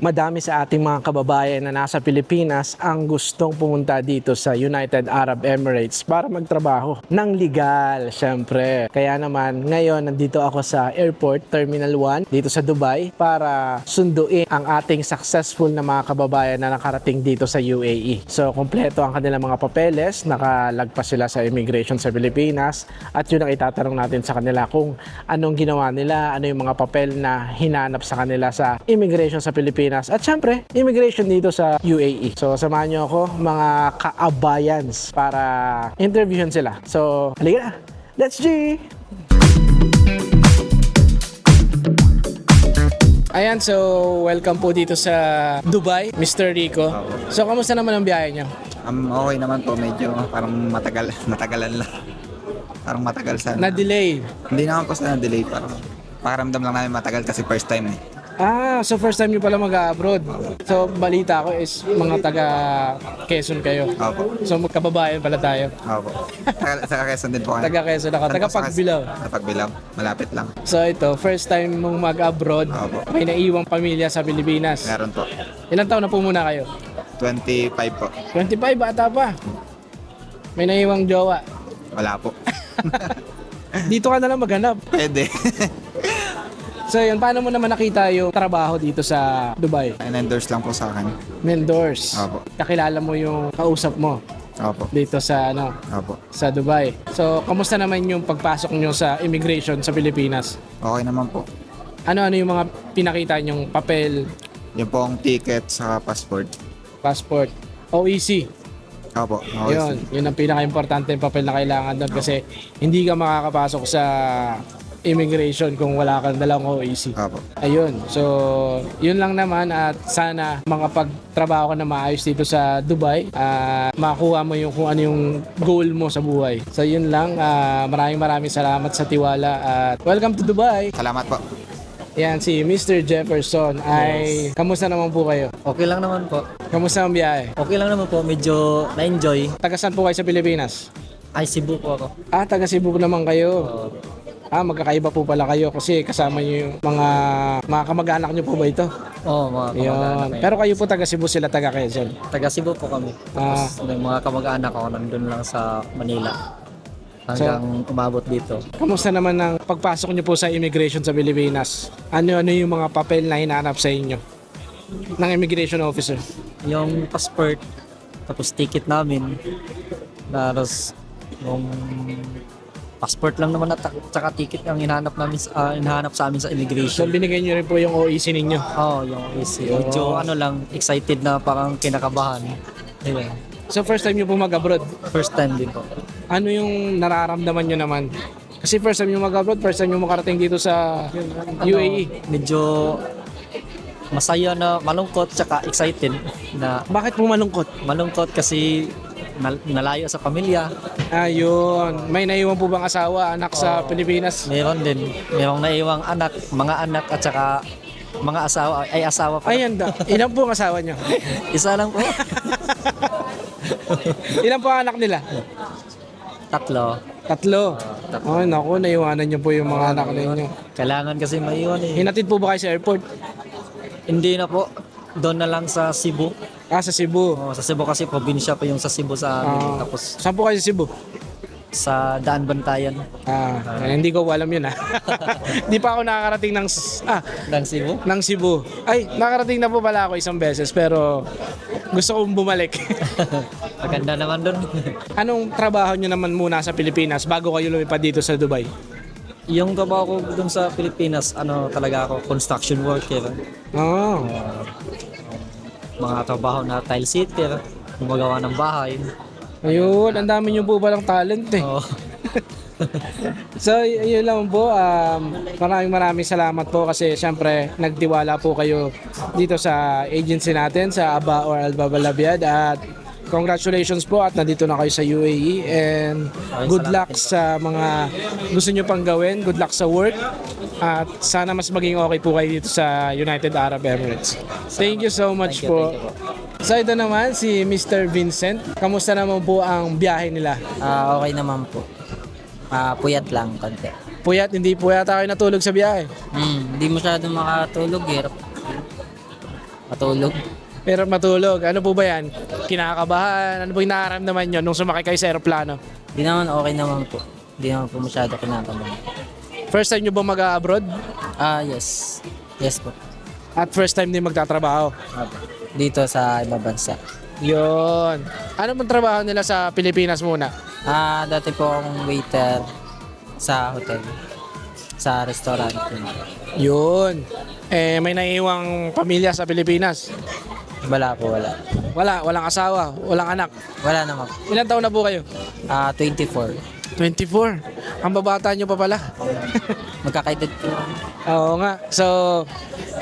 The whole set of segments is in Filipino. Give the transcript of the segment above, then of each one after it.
Madami sa ating mga kababayan na nasa Pilipinas ang gustong pumunta dito sa United Arab Emirates para magtrabaho ng legal, syempre. Kaya naman, ngayon nandito ako sa Airport Terminal 1 dito sa Dubai para sunduin ang ating successful na mga kababayan na nakarating dito sa UAE. So, kompleto ang kanilang mga papeles, nakalagpas sila sa immigration sa Pilipinas at yun ang itatanong natin sa kanila kung anong ginawa nila, ano yung mga papel na hinanap sa kanila sa immigration sa Pilipinas at syempre, immigration dito sa UAE. So, samahan nyo ako mga kaabayans para interviewin sila. So, halika na! Let's G! Ayan, so welcome po dito sa Dubai, Mr. Rico. So, kamusta naman ang biyahe nyo? Okay naman po, medyo parang matagalan lang. Parang matagal sana. Na-delay? Hindi naman po sa na-delay, parang pakiramdam lang namin matagal kasi first time eh. So first time nyo pala mag-abroad. So balita ko is mga taga Quezon kayo. Opo. So magkababayan pala tayo. Opo. Sa Quezon din po kayo. Taga Quezon ako, taga Pagbilao. Sa Pagbilao, malapit lang. So ito, first time mong mag-abroad, Opo. may naiwang pamilya sa Pilipinas. Meron po. Ilang taon na po muna kayo? 25 po. 25, bata pa. May naiwang jowa. Wala po. Dito ka na lang maghanap. Pwede. So yun, paano mo naman nakita yung trabaho dito sa Dubai? In-endorse lang po sa akin. Mentors. Opo. Kakilala mo yung kausap mo Opo. dito sa Opo. sa Dubai. So, kamusta naman yung pagpasok nyo sa immigration sa Pilipinas? Okay naman po. Ano-ano yung mga pinakita nyong papel, Yung po ang ticket sa passport. passport, OEC? Opo. Okay. Yun ang pinaka-importante yung papel na kailangan doon kasi hindi ka makakapasok sa immigration kung wala kang dalang OEC. Opo. Ayun. So, yun lang naman at sana makapagtrabaho ka na maayos dito sa Dubai at makuha mo yung kung ano yung goal mo sa buhay. So, yun lang. Maraming salamat sa tiwala at welcome to Dubai. Salamat po. Yan si Mr. Jefferson. Ay, kamusta naman po kayo? Okay lang naman po. Kamusta ang biyahe? Okay lang naman po. Medyo na-enjoy. Taga saan po kayo sa Pilipinas? Ay, Cebu po ako. Taga Cebu naman kayo. Magkakaiba po pala kayo kasi kasama niyo yung mga kamag-anak niyo po ba ito? Oo, mga kamag-anak. Yun. Pero kayo po taga Cebu, sila taga Quezon. Taga Cebu po kami. Tapos yung mga kamag-anak ko nandun lang sa Manila. Hanggang umabot dito. Kamusta naman ang pagpasok niyo po sa immigration sa Pilipinas? Ano yung mga papel na hinanap sa inyo ng immigration officer? Yung passport, tapos ticket namin. Tapos yung passport lang naman at saka ticket ang hinahanap sa amin sa So immigration. binigay niyo rin po yung OEC ninyo. Yung easy. Medyo excited na parang kinakabahan. Ayun. So first time niyo po mag-abroad. First time din po. Ano yung nararamdaman niyo naman? Kasi first time niyo mag-abroad, first time niyo makarating dito sa UAE. Medyo masaya na malungkot tsaka excited na Bakit po malungkot? malungkot kasi nalayo sa pamilya. Ayun. May naiwan po bang asawa, anak sa Pilipinas? Meron din. Merong naiwang anak, mga anak at saka mga asawa pa. Ay, handa. Ilan po ang asawa niyo? Isa lang po. Ilan po ang anak nila? Tatlo. Tatlo. Ay, naku, naiwanan niyo po yung mga anak ninyo. Kailangan kasi maiwan eh. Hinatid po ba kayo sa airport? Hindi na po. Doon na lang sa Cebu. Sa Cebu. Sa Cebu kasi probinsya pa yung sa Cebu sa amin. Tapos Saan po kayo sa Cebu? sa Daan Bantayan Hindi ko alam yun Hindi pa ako nakakarating ng Cebu. ng Cebu. Ay, nakarating na po pala ako isang beses pero gusto kong bumalik. Maganda naman doon. Anong trabaho nyo naman muna sa Pilipinas bago kayo lumipad dito sa Dubai? Yung trabaho ko doon sa Pilipinas, talaga ako, construction worker. Mga trabaho na tile sitter, gumagawa ng bahay. Ayun, ang dami nyo po palang talent eh. Oo. So, yun lang po. Maraming salamat po kasi syempre nagtiwala po kayo dito sa agency natin sa Aba or Al Babalabiad at congratulations po at nandito na kayo sa UAE and good luck sa mga gusto nyo pang gawin. Good luck sa work at sana mas maging okay po kayo dito sa United Arab Emirates. Thank you so much po. So ito naman si Mr. Vincent. Kamusta naman po ang biyahe nila? Okay naman po. Puyat lang konti. Puyat, hindi po yata kayo natulog sa biyahe. Hindi masyado makatulog eh. Matulog. Pero matulog. Ano po ba yan? Kinakabahan? Ano po yung nararamdaman nyo nung sumakay kayo sa aeroplano? Di naman okay naman po. Di naman po masyado kinakabahan. First time nyo ba mag-abroad? Yes. Yes po. At first time din magtatrabaho? Dito sa ibang bansa. Yun. Ano bang trabaho nila sa Pilipinas muna? Dati po akong waiter sa hotel. Sa restaurant. Yun. May naiiwang pamilya sa Pilipinas? Wala po, wala. Walang asawa, walang anak. Wala naman. Ilan taon na po kayo? 24. 24. Ang babata nyo pa pala. Magkakaedad po. Oo nga. So,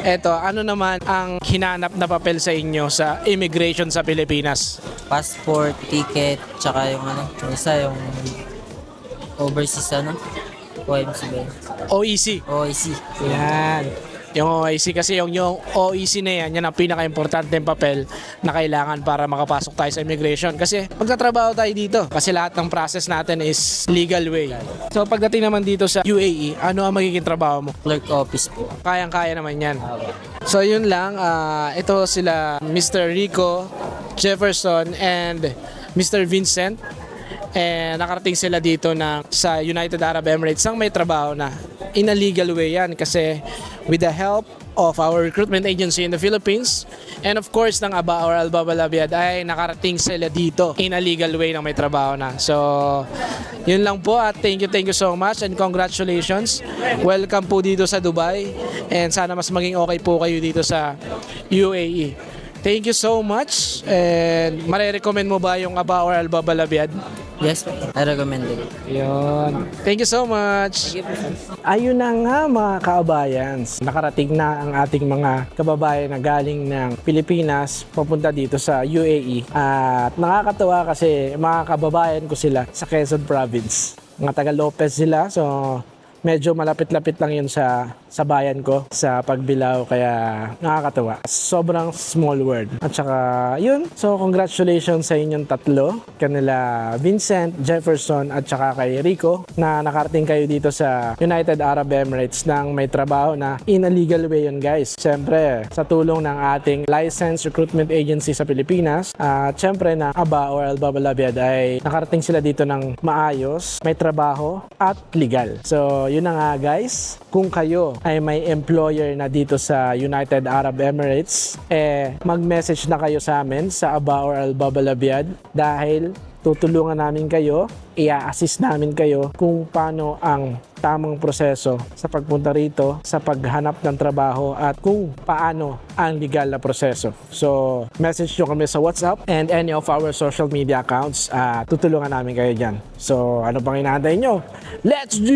eto, ano naman ang hinanap na papel sa inyo sa immigration sa Pilipinas? Passport, ticket, tsaka yung yung isa yung overseas OMC ba yun? OEC. OIC. Yan. Yung OEC kasi yung OEC na yan ang pinaka-importante papel na kailangan para makapasok tayo sa immigration. Kasi magtatrabaho tayo dito kasi lahat ng process natin is legal way. So pagdating naman dito sa UAE, ano ang magiging trabaho mo? Clerk office po. Kayang-kaya naman yan. So yun lang, ito sila Mr. Rico, Jefferson, and Mr. Vincent. Nakarating sila dito sa United Arab Emirates ang may trabaho na. In a legal way yan kasi with the help of our recruitment agency in the Philippines and of course ng ABA or Albaba Labiad ay nakarating sila dito in a legal way na may trabaho na. So, yun lang po at thank you so much and congratulations. Welcome po dito sa Dubai and sana mas maging okay po kayo dito sa UAE. Thank you so much and marirecommend mo ba yung ABA or Albaba Labiad? Yes po. I recommend it. Yun. Thank you so much. Ayun na nga mga kabayans. Nakarating na ang ating mga kababayan na galing ng Pilipinas papunta dito sa UAE. At nakakatawa kasi mga kababayan ko sila sa Quezon Province. Mga taga Lopez sila. So medyo malapit-lapit lang yun sa bayan ko sa Pagbilao kaya nakakatawa. Sobrang small world. At saka yun. So congratulations sa inyong tatlo. Kanila Vincent, Jefferson at saka kay Rico na nakarating kayo dito sa United Arab Emirates nang may trabaho na in a legal way yun guys. Siyempre sa tulong ng ating licensed recruitment agency sa Pilipinas at siyempre na ABA or Albaba Labiad ay nakarating sila dito ng maayos, may trabaho at legal. So yun na nga guys, kung kayo ay may employer na dito sa United Arab Emirates, mag-message na kayo sa amin sa ABA or Albaba Labiad dahil tutulungan namin kayo, i-assist namin kayo kung paano ang tamang proseso sa pagpunta rito, sa paghanap ng trabaho at kung paano ang legal na proseso. So, message nyo kami sa WhatsApp and any of our social media accounts. Tutulungan namin kayo dyan. So, ano pang inaantay nyo? Let's G!